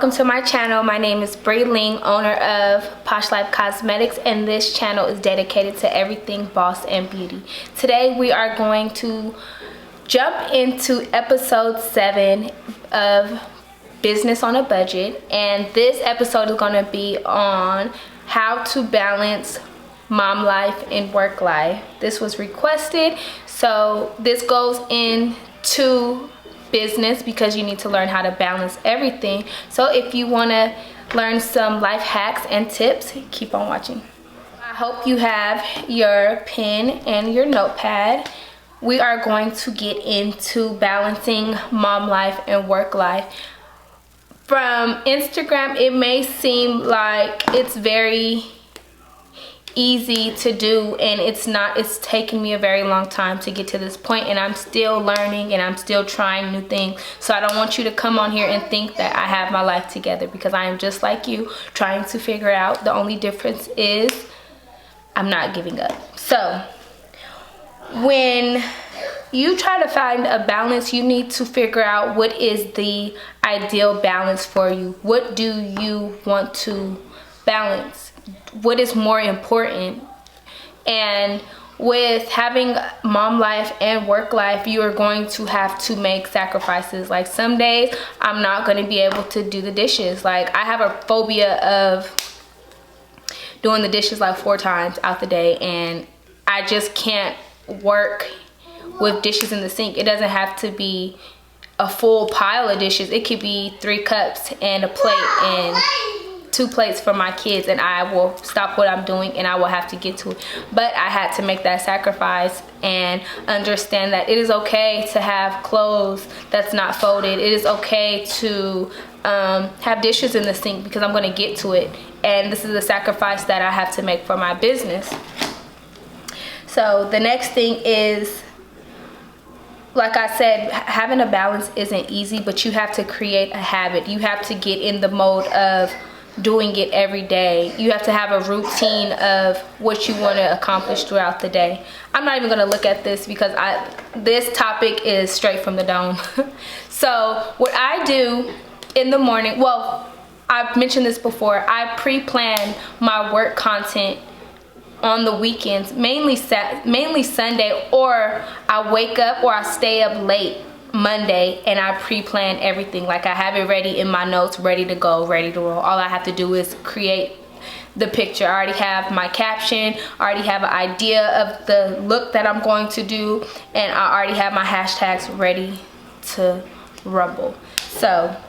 welcome to my channel. My name is Ling, owner of Posh Life Cosmetics, and this channel is dedicated to everything boss and beauty. Today we are going to jump into episode 7 of Business on a Budget, and this episode is going to be on how to balance mom life and work life. This was requested, so this goes into business because you need to learn how to balance everything. So if you want to learn some life hacks and tips, keep on watching. I hope you have your pen and your notepad. We are going to get into balancing mom life and work life. From Instagram, it may seem like it's very easy to do, and it's not. It's taken me a very long time to get to this point, and I'm still learning and I'm still trying new things. So I don't want you to come on here and think that I have my life together, because I am just like you, trying to figure it out. The only difference is I'm not giving up. So when you try to find a balance, you need to figure out what is the ideal balance for you. What do you want to balance? What is more important? And with having mom life and work life, you are going to have to make sacrifices. Like some days I'm not going to be able to do the dishes. Like I have a phobia of doing the dishes like 4 times out the day, and I just can't work with dishes in the sink. It doesn't have to be a full pile of dishes. It could be 3 cups and a plate and 2 plates for my kids, and I will stop what I'm doing and I will have to get to it. But I had to make that sacrifice and understand that it is okay to have clothes that's not folded. It is okay to have dishes in the sink, because I'm going to get to it, and this is a sacrifice that I have to make for my business. So the next thing is, like I said, having a balance isn't easy, but you have to create a habit. You have to get in the mode of doing it every day. You have to have a routine of what you want to accomplish throughout the day. I'm not even going to look at this because this topic is straight from the dome. So what I do in the morning, well, I've mentioned this before, I pre-plan my work content on the weekends, mainly Sunday, or I wake up or I stay up late Monday and I pre-plan everything. Like I have it ready in my notes, ready to go, ready to roll. All I have to do is create the picture. I already have my caption, I already have an idea of the look that I'm going to do, and I already have my hashtags ready to rumble. So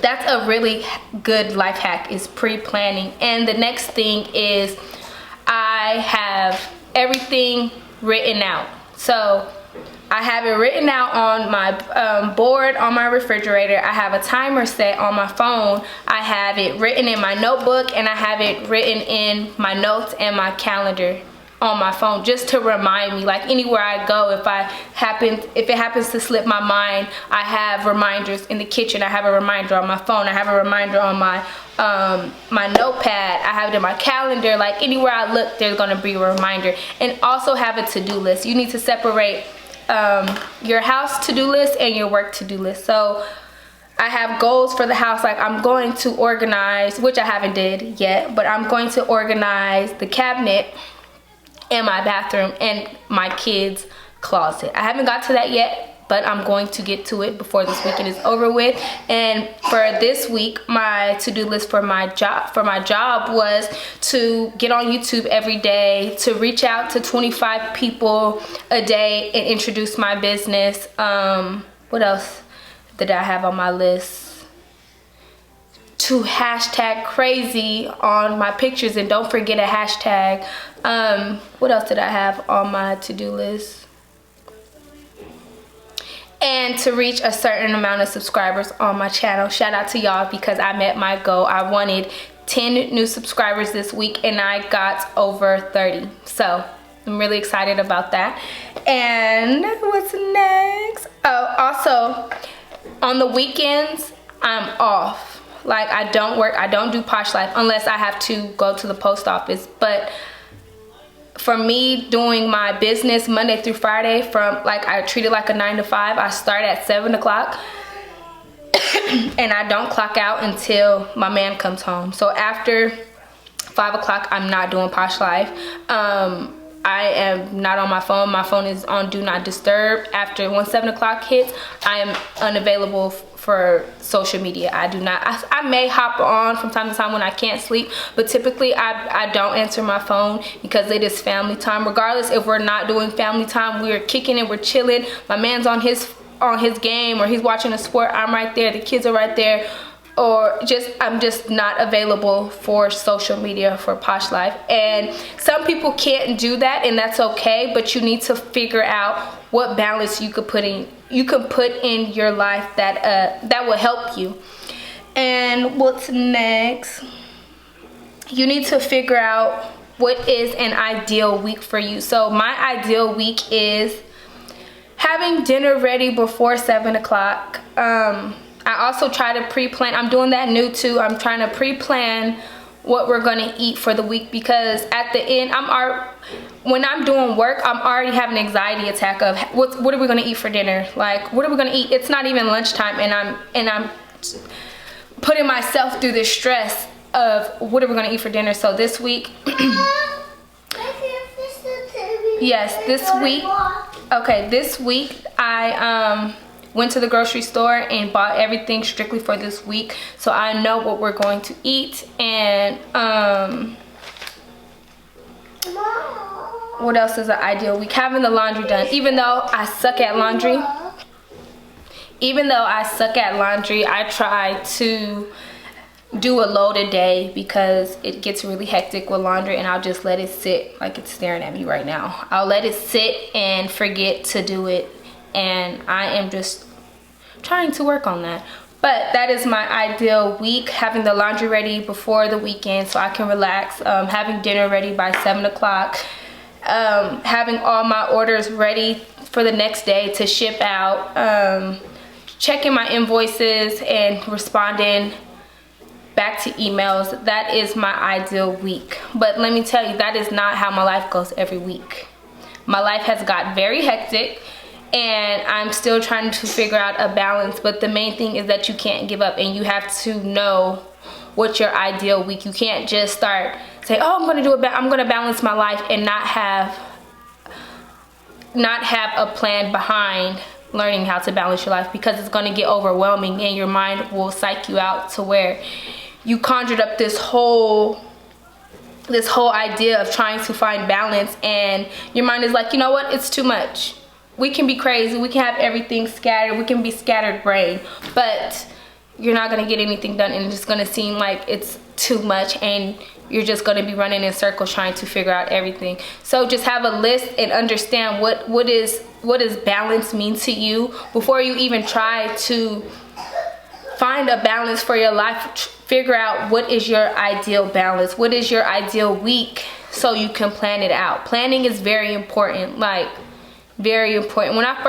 that's a really good life hack, is pre-planning. And the next thing is I have everything written out. So I have it written out on my board on my refrigerator. I have a timer set on my phone. I have it written in my notebook, and I have it written in my notes and my calendar on my phone, just to remind me. Like anywhere I go, if it happens to slip my mind, I have reminders in the kitchen. I have a reminder on my phone. I have a reminder on my my notepad. I have it in my calendar. Like anywhere I look, there's gonna be a reminder. And also have a to-do list. You need to separate your house to-do list and your work to-do list. So I have goals for the house. Like I'm going to organize, which I haven't did yet, but I'm going to organize the cabinet in my bathroom and my kids' closet. I haven't got to that yet, but I'm going to get to it before this weekend is over with. And for this week, my to-do list for my job was to get on YouTube every day, to reach out to 25 people a day and introduce my business. What else did I have on my list? To hashtag crazy on my pictures, and don't forget a hashtag. What else did I have on my to-do list? And to reach a certain amount of subscribers on my channel. Shout out to y'all, because I met my goal. I wanted 10 new subscribers this week, and I got over 30. So I'm really excited about that. And what's next? Oh, also on the weekends I'm off. Like I don't work, I don't do Posh Life unless I have to go to the post office. But for me, doing my business Monday through Friday, from like I treat it like a 9 to 5. I start at 7 o'clock and I don't clock out until my man comes home. So after 5 o'clock, I'm not doing Posh Life. I am not on my phone. My phone is on do not disturb. Once 7 o'clock hits, I am unavailable for social media. I may hop on from time to time when I can't sleep, but typically I don't answer my phone because it is family time. Regardless if we're not doing family time, we're kicking it, we're chilling. My man's on his game, or he's watching a sport, I'm right there, the kids are right there, or I'm just not available for social media for Posh Life. And some people can't do that, and that's okay, but you need to figure out what balance you could put in your life that will help you. And what's next? You need to figure out what is an ideal week for you. So my ideal week is having dinner ready before 7 o'clock. I also try to pre-plan. I'm doing that new too. I'm trying to pre-plan what we're gonna eat for the week, because at the end, when I'm doing work, I'm already having an anxiety attack of what are we gonna eat for dinner? Like, what are we gonna eat? It's not even lunchtime, and I'm putting myself through this stress of what are we gonna eat for dinner. So this week, yes, this week I went to the grocery store and bought everything strictly for this week, so I know what we're going to eat. And what else is an ideal week? Having the laundry done. Even though I suck at laundry, I try to do a load a day, because it gets really hectic with laundry, and I'll just let it sit. Like, it's staring at me right now. I'll let it sit and forget to do it, and I am just trying to work on that. But that is my ideal week, having the laundry ready before the weekend so I can relax, having dinner ready by 7 o'clock, having all my orders ready for the next day to ship out, checking my invoices and responding back to emails. That is my ideal week. But let me tell you, that is not how my life goes every week. My life has got very hectic, and I'm still trying to figure out a balance. But the main thing is that you can't give up, and you have to know what's your ideal week. You can't just say, oh, I'm gonna balance my life, and not have a plan behind learning how to balance your life, because it's gonna get overwhelming, and your mind will psych you out to where you conjured up this whole idea of trying to find balance, and your mind is like, you know what, it's too much. We can be crazy, we can have everything scattered, we can be scattered brain, but you're not gonna get anything done, and it's just gonna seem like it's too much, and you're just gonna be running in circles trying to figure out everything. So just have a list and understand what does balance mean to you before you even try to find a balance for your life. Figure out what is your ideal balance, what is your ideal week, so you can plan it out. Planning is very important, like very important. When I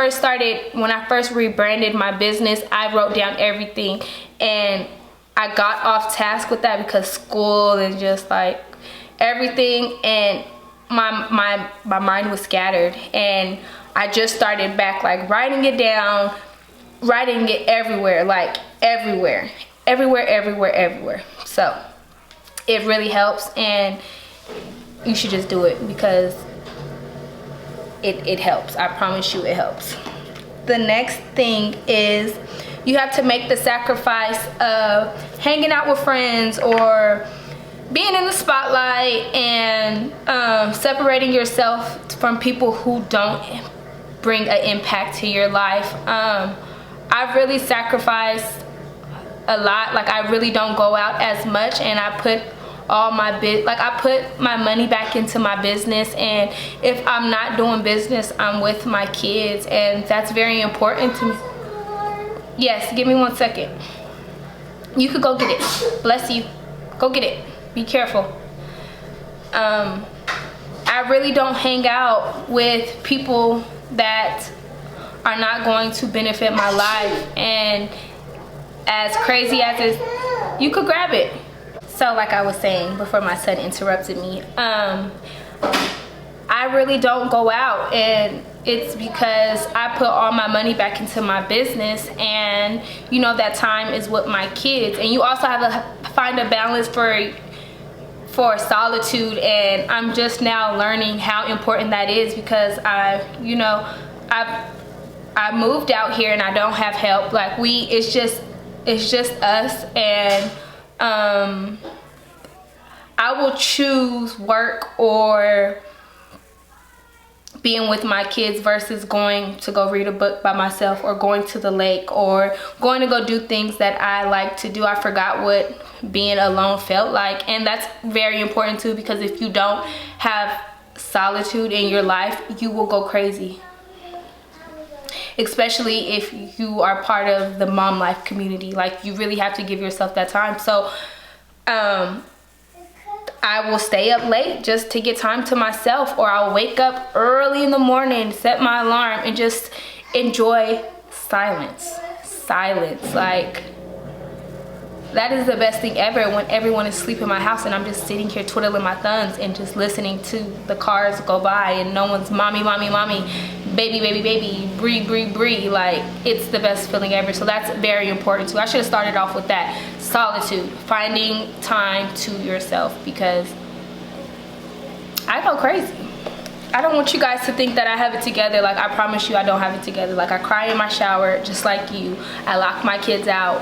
first rebranded my business, I wrote down everything, and I got off task with that because school and just like everything, and my mind was scattered, and I just started back, like writing it down, writing it everywhere, like everywhere. So it really helps, and you should just do it because it helps. I promise you, it helps. The next thing is you have to make the sacrifice of hanging out with friends or being in the spotlight, and separating yourself from people who don't bring an impact to your life. I've really sacrificed a lot. Like, I really don't go out as much, and I put I put my money back into my business, and if I'm not doing business, I'm with my kids, and that's very important to me. Yes, give me 1 second. You could go get it. Bless you. Go get it. Be careful. I really don't hang out with people that are not going to benefit my life, and as crazy as it is, you could grab it. So like I was saying before my son interrupted me, I I really don't go out, and it's because I put all my money back into my business, and you know, that time is with my kids. And you also have to find a balance for solitude, and I'm just now learning how important that is, because I moved out here and I don't have help. Like, it's just us, and I will choose work or being with my kids versus going to go read a book by myself, or going to the lake, or going to go do things that I like to do. I forgot what being alone felt like, and that's very important too, because if you don't have solitude in your life, you will go crazy, especially if you are part of the mom life community. Like, you really have to give yourself that time. So I will stay up late just to get time to myself, or I'll wake up early in the morning, set my alarm, and just enjoy silence. Like, that is the best thing ever, when everyone is asleep in my house and I'm just sitting here twiddling my thumbs and just listening to the cars go by, and no one's mommy, baby, bree. Like, it's the best feeling ever. So that's very important too. I should have started off with that. Solitude, finding time to yourself, because I go crazy. I don't want you guys to think that I have it together. Like, I promise you I don't have it together. Like, I cry in my shower just like you. I lock my kids out.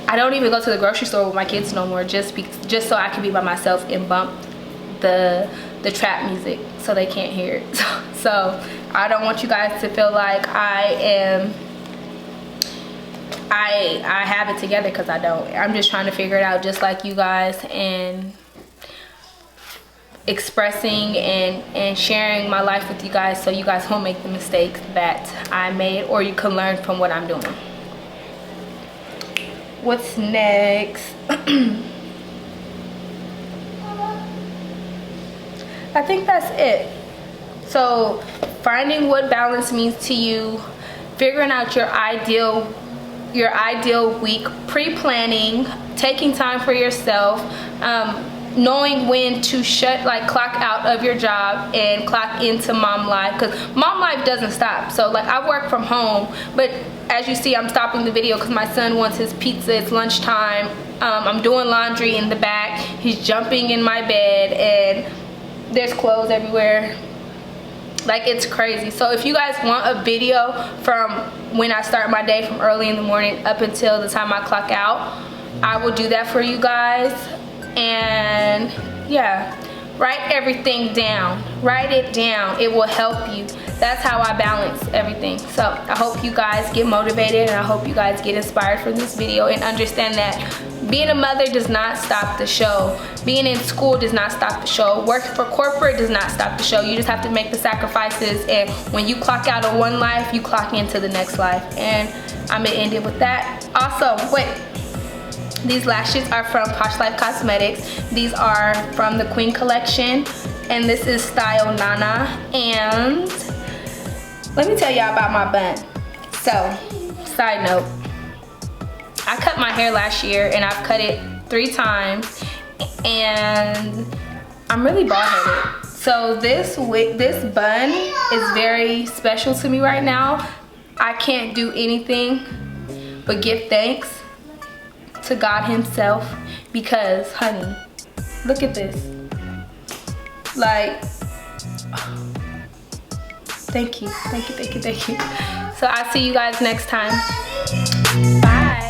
I don't even go to the grocery store with my kids no more, just so I can be by myself and bump the trap music so they can't hear it. So I don't want you guys to feel like I have it together, because I don't. I'm just trying to figure it out just like you guys, and expressing and sharing my life with you guys, so you guys won't make the mistakes that I made, or you can learn from what I'm doing. What's next? I think that's it. So, finding what balance means to you, figuring out your ideal week, pre-planning, taking time for yourself, knowing when to clock out of your job and clock into mom life, because mom life doesn't stop. So, like, I work from home, but as you see, I'm stopping the video because my son wants his pizza. It's lunchtime. I'm doing laundry in the back. He's jumping in my bed, and there's clothes everywhere. Like, it's crazy. So if you guys want a video from when I start my day, from early in the morning up until the time I clock out, I will do that for you guys. And yeah, write everything down. Write it down. It will help you. That's how I balance everything. So I hope you guys get motivated, and I hope you guys get inspired from this video, and understand that being a mother does not stop the show. Being in school does not stop the show. Working for corporate does not stop the show. You just have to make the sacrifices, and when you clock out of one life, you clock into the next life. And I'm gonna end it with that. Also, wait. These lashes are from Posh Life Cosmetics. These are from the Queen collection, and this is style Nana. And let me tell y'all about my bun. So, side note, I cut my hair last year, and I've cut it 3 times, and I'm really bald-headed. So this bun is very special to me right now. I can't do anything but give thanks to God himself, because, honey, look at this. Like, thank you. So I'll see you guys next time. Bye.